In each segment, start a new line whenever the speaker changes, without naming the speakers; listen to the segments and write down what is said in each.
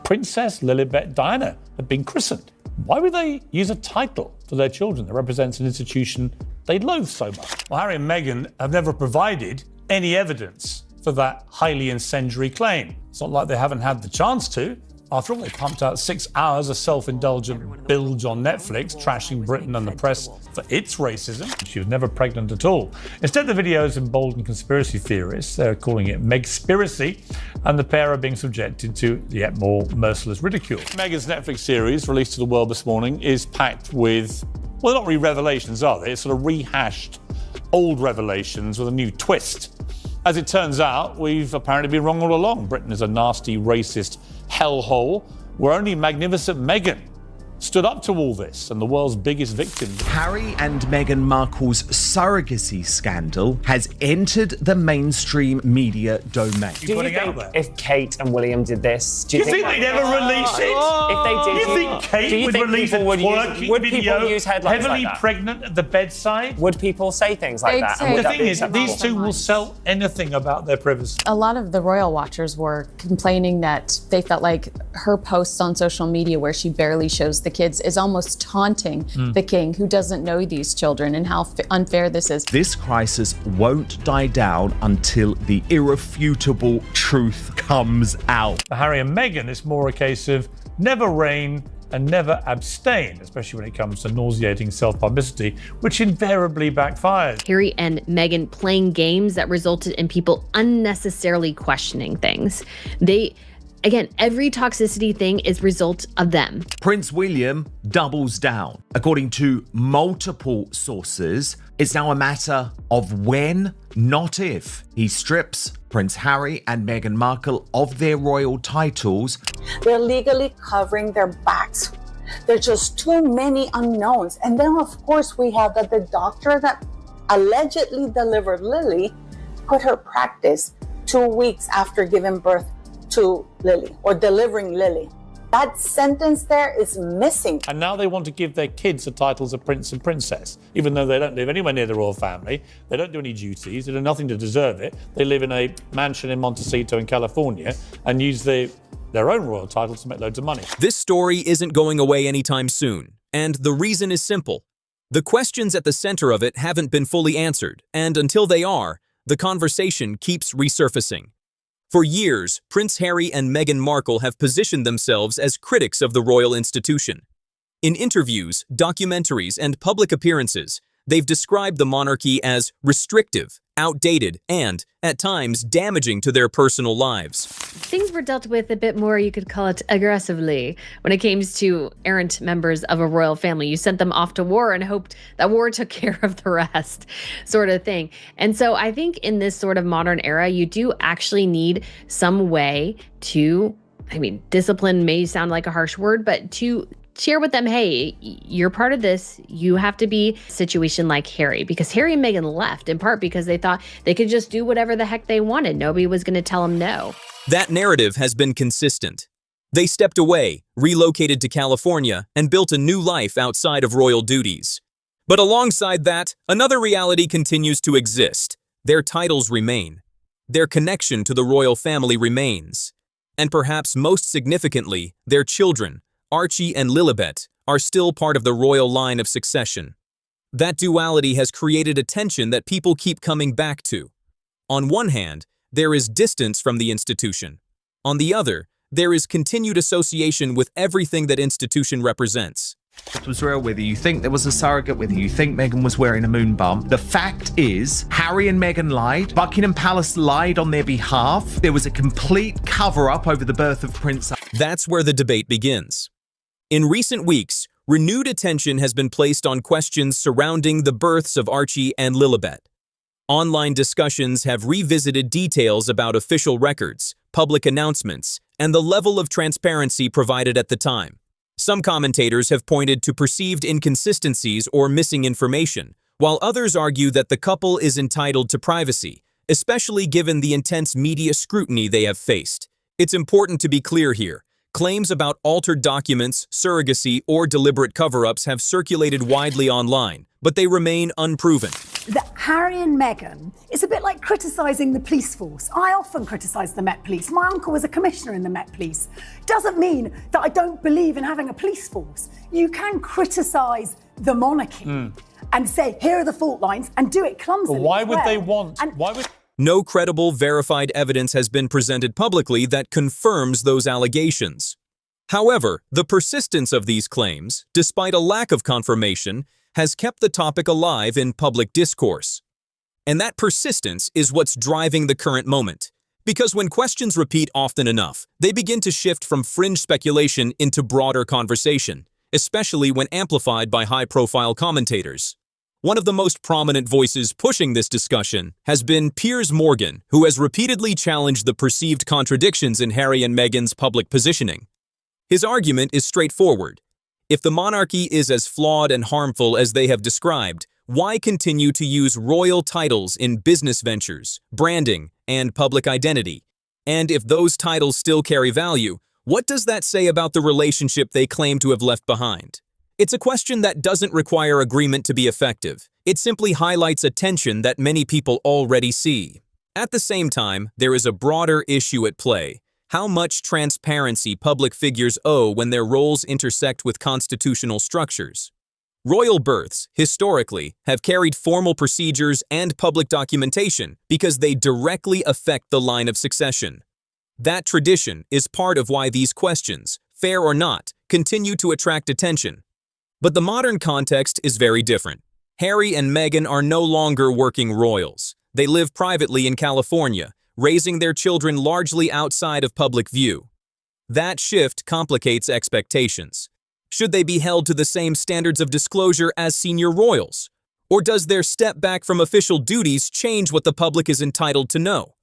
Princess Lilibet Diana had been christened. Why would they use a title for their children that represents an institution they loathe so much? Well, Harry and Meghan have never provided any evidence for that highly incendiary claim. It's not like they haven't had the chance to. After all, they pumped out 6 hours of self-indulgent bilge on Netflix, trashing Britain and the press for its racism. She was never pregnant at all. Instead, the videos embolden conspiracy theorists. They're calling it Megspiracy, and the pair are being subjected to yet more merciless ridicule. Meghan's Netflix series, released to the world this morning, is packed with, well, not really revelations, are they? It's sort of rehashed old revelations with a new twist. As it turns out, we've apparently been wrong all along. Britain is a nasty, racist hellhole where only magnificent Meghan stood up to all this, and the world's biggest victim.
Harry and Meghan Markle's surrogacy scandal has entered the mainstream media domain.
Do you think if Kate and William did this, do you think
they'd ever release it?
If they did,
you think Kate would release a twerking video,
use headlines
heavily
like that?
pregnant at the bedside?
Would people say things like that?
The thing is, these two will sell anything about their privacy.
A lot of the royal watchers were complaining that they felt like her posts on social media where she barely shows the kids is almost taunting the king, who doesn't know these children, and how unfair this is.
This crisis won't die down until the irrefutable truth comes out.
For Harry and Meghan, it's more a case of never reign and never abstain, especially when it comes to nauseating self-publicity, which invariably backfires.
Harry and Meghan playing games that resulted in people unnecessarily questioning things. Again, every toxicity thing is result of them.
Prince William doubles down. According to multiple sources, it's now a matter of when, not if, he strips Prince Harry and Meghan Markle of their royal titles.
They're legally covering their backs. There's just too many unknowns. And then, of course, we have that the doctor that allegedly delivered Lily quit her practice 2 weeks after giving birth to Lily, or delivering Lily. That sentence there is missing.
And now they want to give their kids the titles of prince and princess, even though they don't live anywhere near the royal family. They don't do any duties. They do nothing to deserve it. They live in a mansion in Montecito in California and use their own royal titles to make loads of money.
This story isn't going away anytime soon, and the reason is simple. The questions at the center of it haven't been fully answered, and until they are, the conversation keeps resurfacing. For years, Prince Harry and Meghan Markle have positioned themselves as critics of the royal institution. In interviews, documentaries, and public appearances, they've described the monarchy as restrictive, outdated, and, at times, damaging to their personal lives.
Things were dealt with a bit more, you could call it aggressively, when it came to errant members of a royal family. You sent them off to war and hoped that war took care of the rest, sort of thing. And so I think in this sort of modern era, you do actually need some way to, discipline may sound like a harsh word, but to share with them, hey, you're part of this. You have to be a situation like Harry, because Harry and Meghan left in part because they thought they could just do whatever the heck they wanted. Nobody was going to tell them no.
That narrative has been consistent. They stepped away, relocated to California, and built a new life outside of royal duties. But alongside that, another reality continues to exist. Their titles remain. Their connection to the royal family remains. And perhaps most significantly, their children, Archie and Lilibet, are still part of the royal line of succession. That duality has created a tension that people keep coming back to. On one hand, there is distance from the institution. On the other, there is continued association with everything that institution represents.
It was real, whether you think there was a surrogate, whether you think Meghan was wearing a moon bump. The fact is, Harry and Meghan lied. Buckingham Palace lied on their behalf. There was a complete cover-up over the birth of Prince.
That's where the debate begins. In recent weeks, renewed attention has been placed on questions surrounding the births of Archie and Lilibet. Online discussions have revisited details about official records, public announcements, and the level of transparency provided at the time. Some commentators have pointed to perceived inconsistencies or missing information, while others argue that the couple is entitled to privacy, especially given the intense media scrutiny they have faced. It's important to be clear here. Claims about altered documents, surrogacy, or deliberate cover-ups have circulated widely online, but they remain unproven.
Harry and Meghan is a bit like criticising the police force. I often criticise the Met Police. My uncle was a commissioner in the Met Police. Doesn't mean that I don't believe in having a police force. You can criticise the monarchy and say, here are the fault lines, and do it clumsily.
But why would they
No credible, verified evidence has been presented publicly that confirms those allegations. However, the persistence of these claims, despite a lack of confirmation, has kept the topic alive in public discourse. And that persistence is what's driving the current moment. Because when questions repeat often enough, they begin to shift from fringe speculation into broader conversation, especially when amplified by high-profile commentators. One of the most prominent voices pushing this discussion has been Piers Morgan, who has repeatedly challenged the perceived contradictions in Harry and Meghan's public positioning. His argument is straightforward. If the monarchy is as flawed and harmful as they have described, why continue to use royal titles in business ventures, branding, and public identity? And if those titles still carry value, what does that say about the relationship they claim to have left behind? It's a question that doesn't require agreement to be effective. It simply highlights a tension that many people already see. At the same time, there is a broader issue at play: how much transparency public figures owe when their roles intersect with constitutional structures. Royal births, historically, have carried formal procedures and public documentation because they directly affect the line of succession. That tradition is part of why these questions, fair or not, continue to attract attention. But the modern context is very different. Harry and Meghan are no longer working royals. They live privately in California, raising their children largely outside of public view. That shift complicates expectations. Should they be held to the same standards of disclosure as senior royals? Or does their step back from official duties change what the public is entitled to know?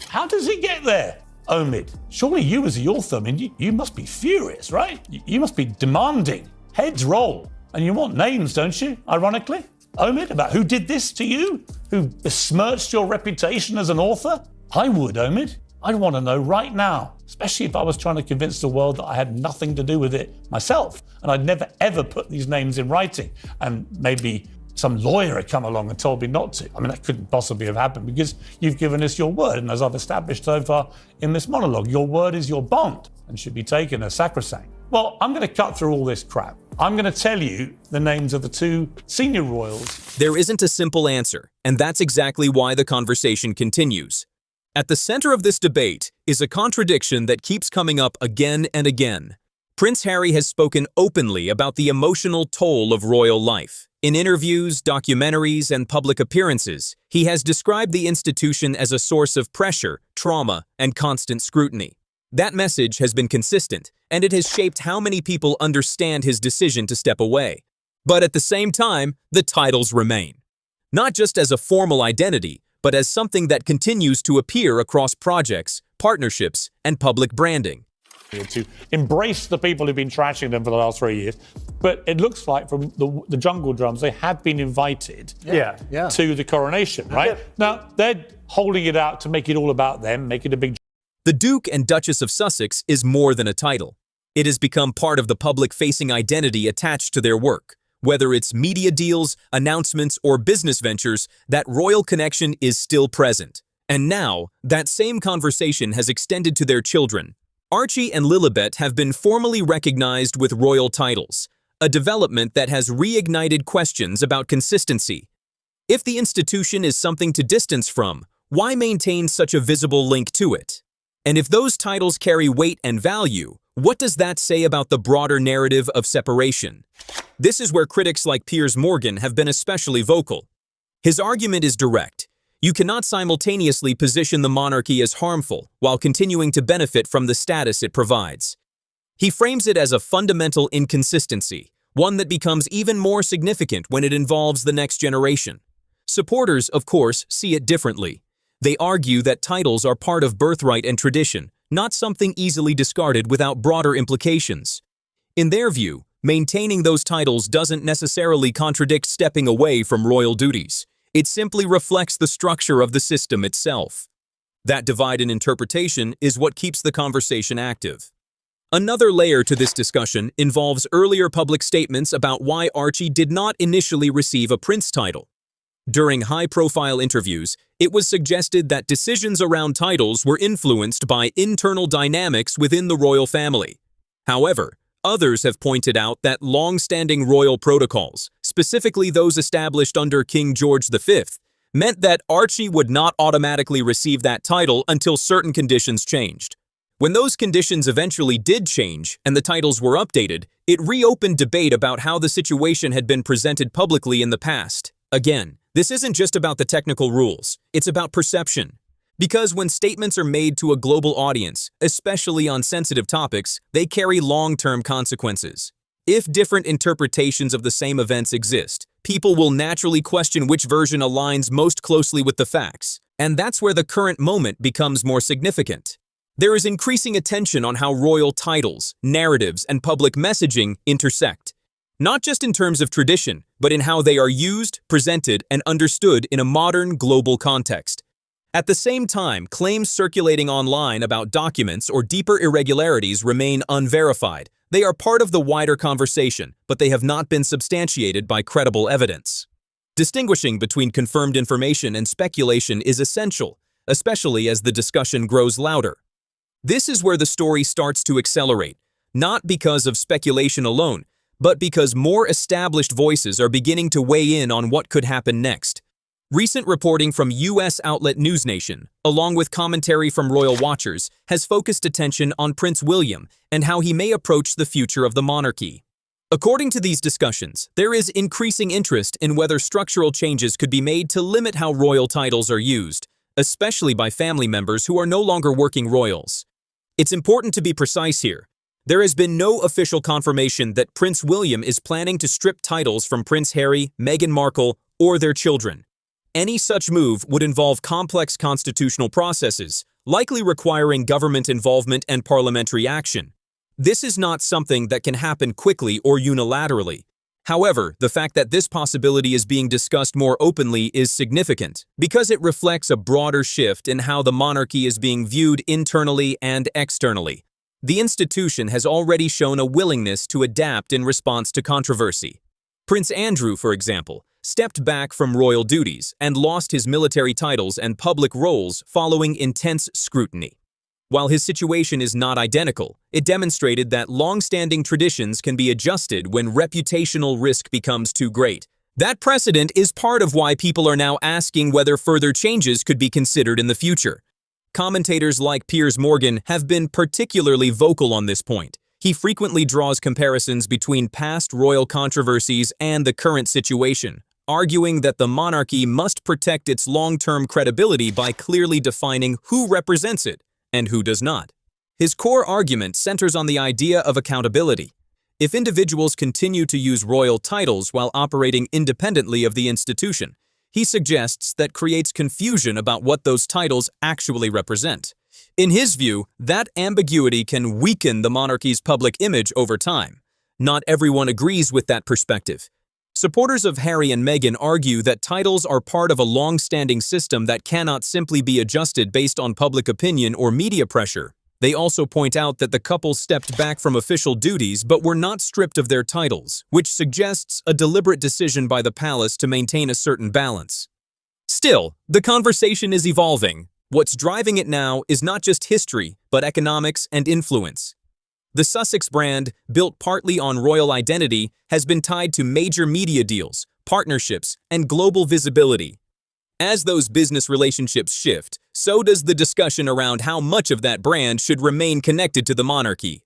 How does it get there, Omid? Surely you as the author, you must be furious, right? You must be demanding. Heads roll. And you want names, don't you, ironically? Omid, about who did this to you? Who besmirched your reputation as an author? I would, Omid. I'd want to know right now, especially if I was trying to convince the world that I had nothing to do with it myself, and I'd never ever put these names in writing, and maybe some lawyer had come along and told me not to. That couldn't possibly have happened because you've given us your word, and as I've established so far in this monologue, your word is your bond and should be taken as sacrosanct. Well, I'm going to cut through all this crap. I'm going to tell you the names of the two senior royals.
There isn't a simple answer, and that's exactly why the conversation continues. At the center of this debate is a contradiction that keeps coming up again and again. Prince Harry has spoken openly about the emotional toll of royal life. In interviews, documentaries, and public appearances, he has described the institution as a source of pressure, trauma, and constant scrutiny. That message has been consistent, and it has shaped how many people understand his decision to step away. But at the same time, the titles remain. Not just as a formal identity, but as something that continues to appear across projects, partnerships, and public branding.
To embrace the people who've been trashing them for the last 3 years. But it looks like from the jungle drums, they have been invited to the coronation, right? Now, they're holding it out to make it all about them, make it a big...
The Duke and Duchess of Sussex is more than a title. It has become part of the public-facing identity attached to their work. Whether it's media deals, announcements, or business ventures, that royal connection is still present. And now, that same conversation has extended to their children. Archie and Lilibet have been formally recognized with royal titles, a development that has reignited questions about consistency. If the institution is something to distance from, why maintain such a visible link to it? And if those titles carry weight and value, what does that say about the broader narrative of separation? This is where critics like Piers Morgan have been especially vocal. His argument is direct. You cannot simultaneously position the monarchy as harmful while continuing to benefit from the status it provides. He frames it as a fundamental inconsistency, one that becomes even more significant when it involves the next generation. Supporters, of course, see it differently. They argue that titles are part of birthright and tradition, not something easily discarded without broader implications. In their view, maintaining those titles doesn't necessarily contradict stepping away from royal duties. It simply reflects the structure of the system itself. That divide in interpretation is what keeps the conversation active. Another layer to this discussion involves earlier public statements about why Archie did not initially receive a prince title. During high-profile interviews, it was suggested that decisions around titles were influenced by internal dynamics within the royal family. However, others have pointed out that long-standing royal protocols, specifically those established under King George V, meant that Archie would not automatically receive that title until certain conditions changed. When those conditions eventually did change and the titles were updated, it reopened debate about how the situation had been presented publicly in the past. Again, this isn't just about the technical rules, it's about perception. Because when statements are made to a global audience, especially on sensitive topics, they carry long-term consequences. If different interpretations of the same events exist, people will naturally question which version aligns most closely with the facts, and that's where the current moment becomes more significant. There is increasing attention on how royal titles, narratives, and public messaging intersect. Not just in terms of tradition, but in how they are used, presented, and understood in a modern global context. At the same time, claims circulating online about documents or deeper irregularities remain unverified. They are part of the wider conversation, but they have not been substantiated by credible evidence. Distinguishing between confirmed information and speculation is essential, especially as the discussion grows louder. This is where the story starts to accelerate, not because of speculation alone, but because more established voices are beginning to weigh in on what could happen next. Recent reporting from U.S. outlet NewsNation, along with commentary from royal watchers, has focused attention on Prince William and how he may approach the future of the monarchy. According to these discussions, there is increasing interest in whether structural changes could be made to limit how royal titles are used, especially by family members who are no longer working royals. It's important to be precise here. There has been no official confirmation that Prince William is planning to strip titles from Prince Harry, Meghan Markle, or their children. Any such move would involve complex constitutional processes, likely requiring government involvement and parliamentary action. This is not something that can happen quickly or unilaterally. However, the fact that this possibility is being discussed more openly is significant, because it reflects a broader shift in how the monarchy is being viewed internally and externally. The institution has already shown a willingness to adapt in response to controversy. Prince Andrew, for example, stepped back from royal duties and lost his military titles and public roles following intense scrutiny. While his situation is not identical, it demonstrated that long-standing traditions can be adjusted when reputational risk becomes too great. That precedent is part of why people are now asking whether further changes could be considered in the future. Commentators like Piers Morgan have been particularly vocal on this point. He frequently draws comparisons between past royal controversies and the current situation, arguing that the monarchy must protect its long-term credibility by clearly defining who represents it and who does not. His core argument centers on the idea of accountability. If individuals continue to use royal titles while operating independently of the institution, he suggests that creates confusion about what those titles actually represent. In his view, that ambiguity can weaken the monarchy's public image over time. Not everyone agrees with that perspective. Supporters of Harry and Meghan argue that titles are part of a long-standing system that cannot simply be adjusted based on public opinion or media pressure. They also point out that the couple stepped back from official duties but were not stripped of their titles, which suggests a deliberate decision by the palace to maintain a certain balance. Still, the conversation is evolving. What's driving it now is not just history, but economics and influence. The Sussex brand, built partly on royal identity, has been tied to major media deals, partnerships, and global visibility. As those business relationships shift, so does the discussion around how much of that brand should remain connected to the monarchy.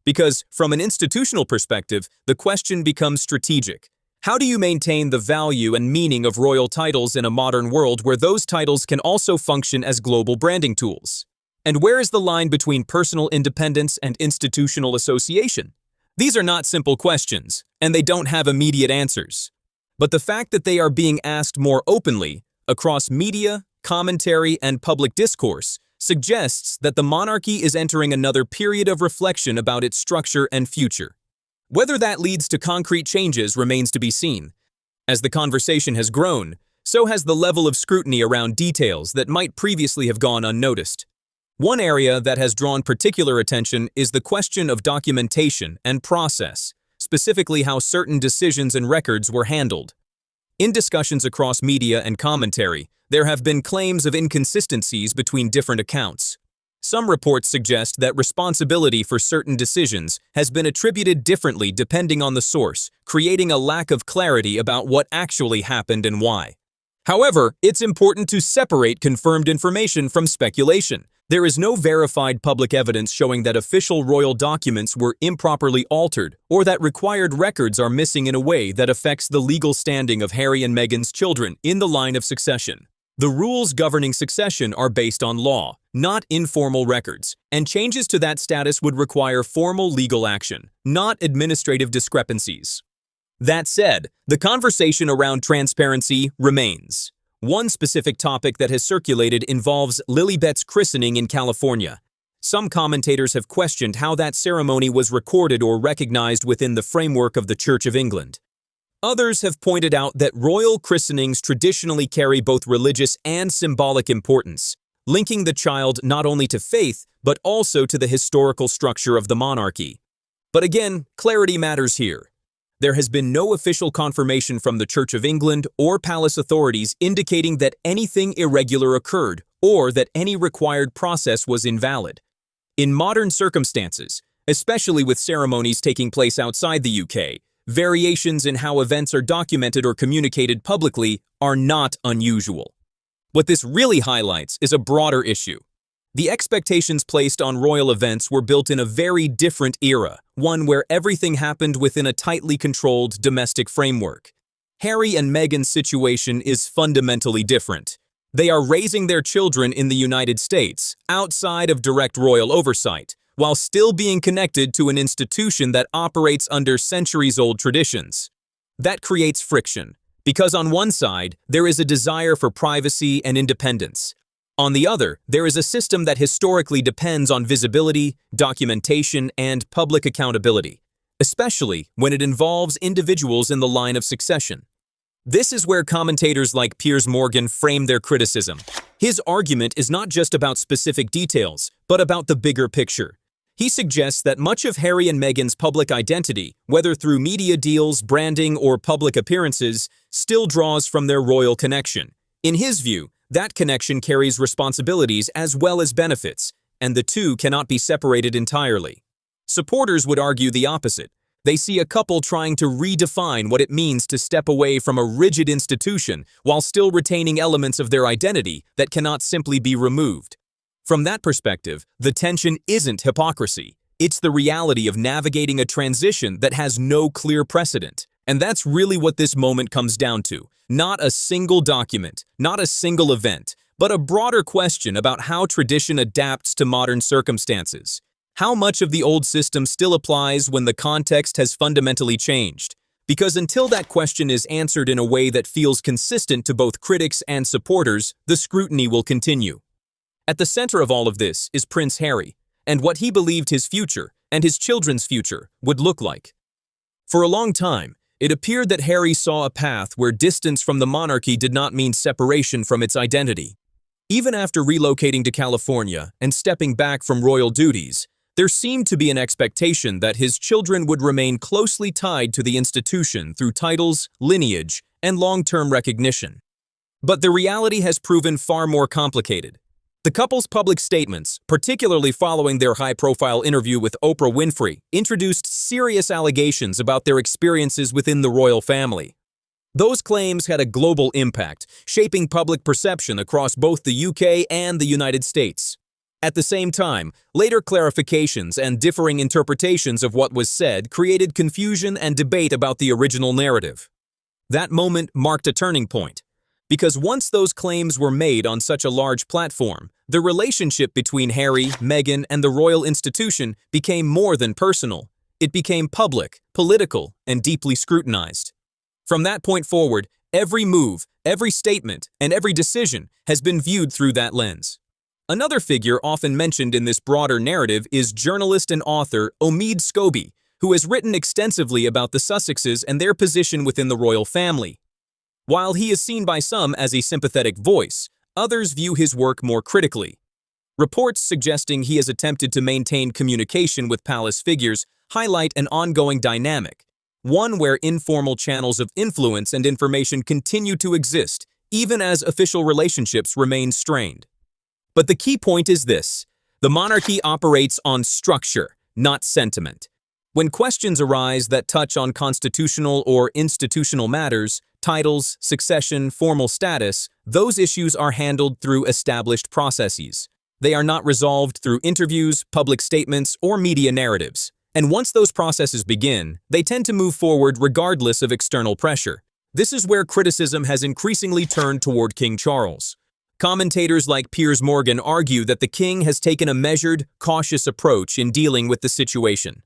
Because, from an institutional perspective, the question becomes strategic. How do you maintain the value and meaning of royal titles in a modern world where those titles can also function as global branding tools? And where is the line between personal independence and institutional association? These are not simple questions, and they don't have immediate answers. But the fact that they are being asked more openly, across media, commentary, and public discourse, suggests that the monarchy is entering another period of reflection about its structure and future. Whether that leads to concrete changes remains to be seen. As the conversation has grown, so has the level of scrutiny around details that might previously have gone unnoticed. One area that has drawn particular attention is the question of documentation and process, specifically how certain decisions and records were handled. In discussions across media and commentary, there have been claims of inconsistencies between different accounts. Some reports suggest that responsibility for certain decisions has been attributed differently depending on the source, creating a lack of clarity about what actually happened and why. However, it's important to separate confirmed information from speculation. There is no verified public evidence showing that official royal documents were improperly altered or that required records are missing in a way that affects the legal standing of Harry and Meghan's children in the line of succession. The rules governing succession are based on law, not informal records, and changes to that status would require formal legal action, not administrative discrepancies. That said, the conversation around transparency remains. One specific topic that has circulated involves Lilibet's christening in California. Some commentators have questioned how that ceremony was recorded or recognized within the framework of the Church of England. Others have pointed out that royal christenings traditionally carry both religious and symbolic importance, linking the child not only to faith, but also to the historical structure of the monarchy. But again, clarity matters here. There has been no official confirmation from the Church of England or palace authorities indicating that anything irregular occurred or that any required process was invalid. In modern circumstances, especially with ceremonies taking place outside the UK, variations in how events are documented or communicated publicly are not unusual. What this really highlights is a broader issue. The expectations placed on royal events were built in a very different era, one where everything happened within a tightly controlled domestic framework. Harry and Meghan's situation is fundamentally different. They are raising their children in the United States, outside of direct royal oversight, while still being connected to an institution that operates under centuries-old traditions. That creates friction, because on one side, there is a desire for privacy and independence. On the other, there is a system that historically depends on visibility, documentation, and public accountability, especially when it involves individuals in the line of succession. This is where commentators like Piers Morgan frame their criticism. His argument is not just about specific details, but about the bigger picture. He suggests that much of Harry and Meghan's public identity, whether through media deals, branding, or public appearances, still draws from their royal connection. In his view, that connection carries responsibilities as well as benefits, and the two cannot be separated entirely. Supporters would argue the opposite. They see a couple trying to redefine what it means to step away from a rigid institution while still retaining elements of their identity that cannot simply be removed. From that perspective, the tension isn't hypocrisy. It's the reality of navigating a transition that has no clear precedent. And that's really what this moment comes down to. Not a single document, not a single event, but a broader question about how tradition adapts to modern circumstances. How much of the old system still applies when the context has fundamentally changed? Because until that question is answered in a way that feels consistent to both critics and supporters, the scrutiny will continue. At the center of all of this is Prince Harry, and what he believed his future, and his children's future, would look like. For a long time, it appeared that Harry saw a path where distance from the monarchy did not mean separation from its identity. Even after relocating to California and stepping back from royal duties, there seemed to be an expectation that his children would remain closely tied to the institution through titles, lineage, and long-term recognition. But the reality has proven far more complicated. The couple's public statements, particularly following their high-profile interview with Oprah Winfrey, introduced serious allegations about their experiences within the royal family. Those claims had a global impact, shaping public perception across both the UK and the United States. At the same time, later clarifications and differing interpretations of what was said created confusion and debate about the original narrative. That moment marked a turning point. Because once those claims were made on such a large platform, the relationship between Harry, Meghan, and the royal institution became more than personal. It became public, political, and deeply scrutinized. From that point forward, every move, every statement, and every decision has been viewed through that lens. Another figure often mentioned in this broader narrative is journalist and author Omid Scobie, who has written extensively about the Sussexes and their position within the royal family. While he is seen by some as a sympathetic voice, others view his work more critically. Reports suggesting he has attempted to maintain communication with palace figures highlight an ongoing dynamic, one where informal channels of influence and information continue to exist, even as official relationships remain strained. But the key point is this: the monarchy operates on structure, not sentiment. When questions arise that touch on constitutional or institutional matters, titles, succession, formal status, those issues are handled through established processes. They are not resolved through interviews, public statements, or media narratives. And once those processes begin, they tend to move forward regardless of external pressure. This is where criticism has increasingly turned toward King Charles. Commentators like Piers Morgan argue that the king has taken a measured, cautious approach in dealing with the situation.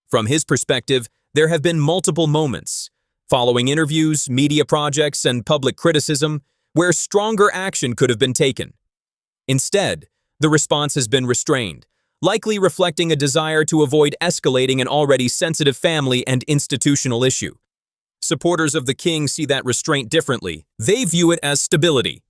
From his perspective, there have been multiple moments, following interviews, media projects, and public criticism, where stronger action could have been taken. Instead, the response has been restrained, likely reflecting a desire to avoid escalating an already sensitive family and institutional issue. Supporters of the king see that restraint differently. They view it as stability.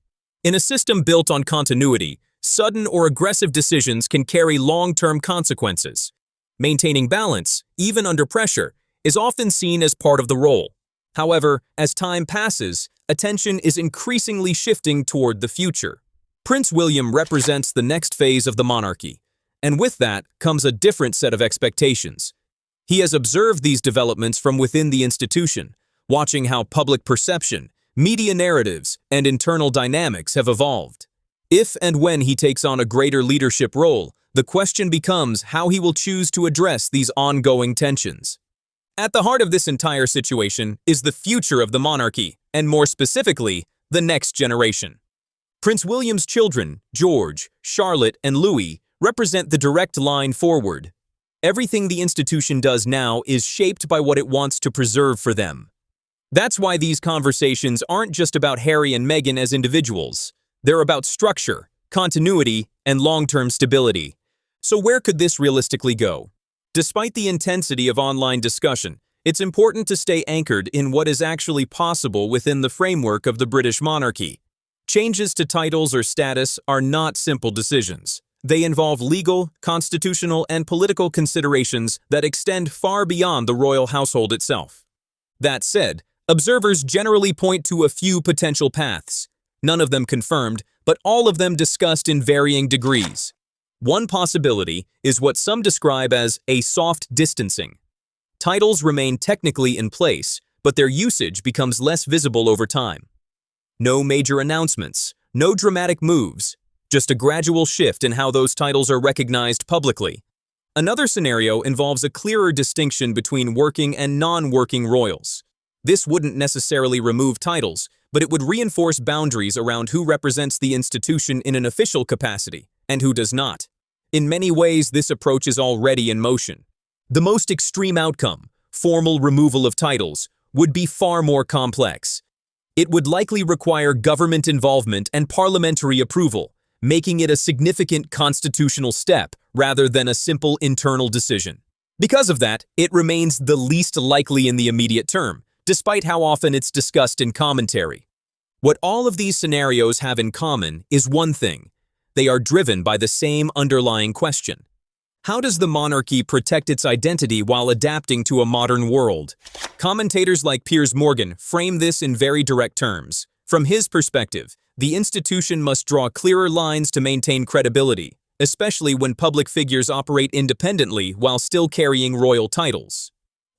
In a system built on continuity, sudden or aggressive decisions can carry long-term consequences. Maintaining balance, even under pressure, is often seen as part of the role. However, as time passes, attention is increasingly shifting toward the future. Prince William represents the next phase of the monarchy, and with that comes a different set of expectations. He has observed these developments from within the institution, watching how public perception, media narratives, and internal dynamics have evolved. If and when he takes on a greater leadership role, the question becomes how he will choose to address these ongoing tensions. At the heart of this entire situation is the future of the monarchy, and more specifically, the next generation. Prince William's children, George, Charlotte, and Louis, represent the direct line forward. Everything the institution does now is shaped by what it wants to preserve for them. That's why these conversations aren't just about Harry and Meghan as individuals. They're about structure, continuity, and long-term stability. So where could this realistically go? Despite the intensity of online discussion, it's important to stay anchored in what is actually possible within the framework of the British monarchy. Changes to titles or status are not simple decisions. They involve legal, constitutional, and political considerations that extend far beyond the royal household itself. That said, observers generally point to a few potential paths, none of them confirmed, but all of them discussed in varying degrees. One possibility is what some describe as a soft distancing. Titles remain technically in place, but their usage becomes less visible over time. No major announcements, no dramatic moves, just a gradual shift in how those titles are recognized publicly. Another scenario involves a clearer distinction between working and non-working royals. This wouldn't necessarily remove titles, but it would reinforce boundaries around who represents the institution in an official capacity and who does not. In many ways, this approach is already in motion. The most extreme outcome, formal removal of titles, would be far more complex. It would likely require government involvement and parliamentary approval, making it a significant constitutional step rather than a simple internal decision. Because of that, it remains the least likely in the immediate term, despite how often it's discussed in commentary. What all of these scenarios have in common is one thing: they are driven by the same underlying question. How does the monarchy protect its identity while adapting to a modern world? Commentators like Piers Morgan frame this in very direct terms. From his perspective, the institution must draw clearer lines to maintain credibility, especially when public figures operate independently while still carrying royal titles.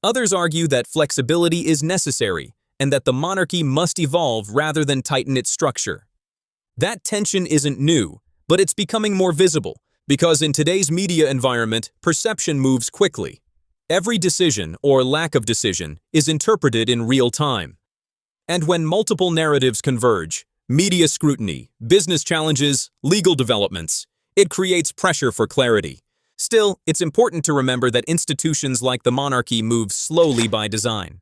Others argue that flexibility is necessary and that the monarchy must evolve rather than tighten its structure. That tension isn't new, but it's becoming more visible because in today's media environment, perception moves quickly. Every decision or lack of decision is interpreted in real time. And when multiple narratives converge, media scrutiny, business challenges, legal developments, it creates pressure for clarity. Still, it's important to remember that institutions like the monarchy move slowly by design.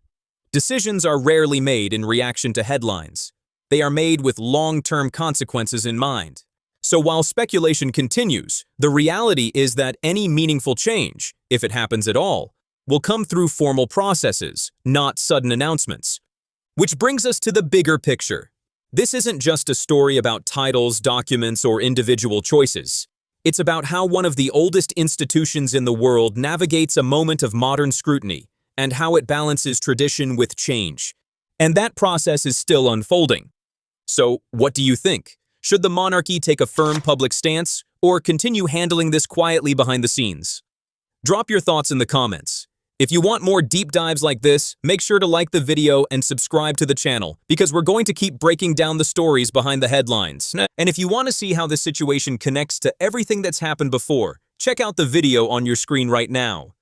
Decisions are rarely made in reaction to headlines. They are made with long-term consequences in mind. So while speculation continues, the reality is that any meaningful change, if it happens at all, will come through formal processes, not sudden announcements. Which brings us to the bigger picture. This isn't just a story about titles, documents, or individual choices. It's about how one of the oldest institutions in the world navigates a moment of modern scrutiny and how it balances tradition with change. And that process is still unfolding. So, what do you think? Should the monarchy take a firm public stance or continue handling this quietly behind the scenes? Drop your thoughts in the comments. If you want more deep dives like this, make sure to like the video and subscribe to the channel because we're going to keep breaking down the stories behind the headlines. And if you want to see how this situation connects to everything that's happened before, check out the video on your screen right now.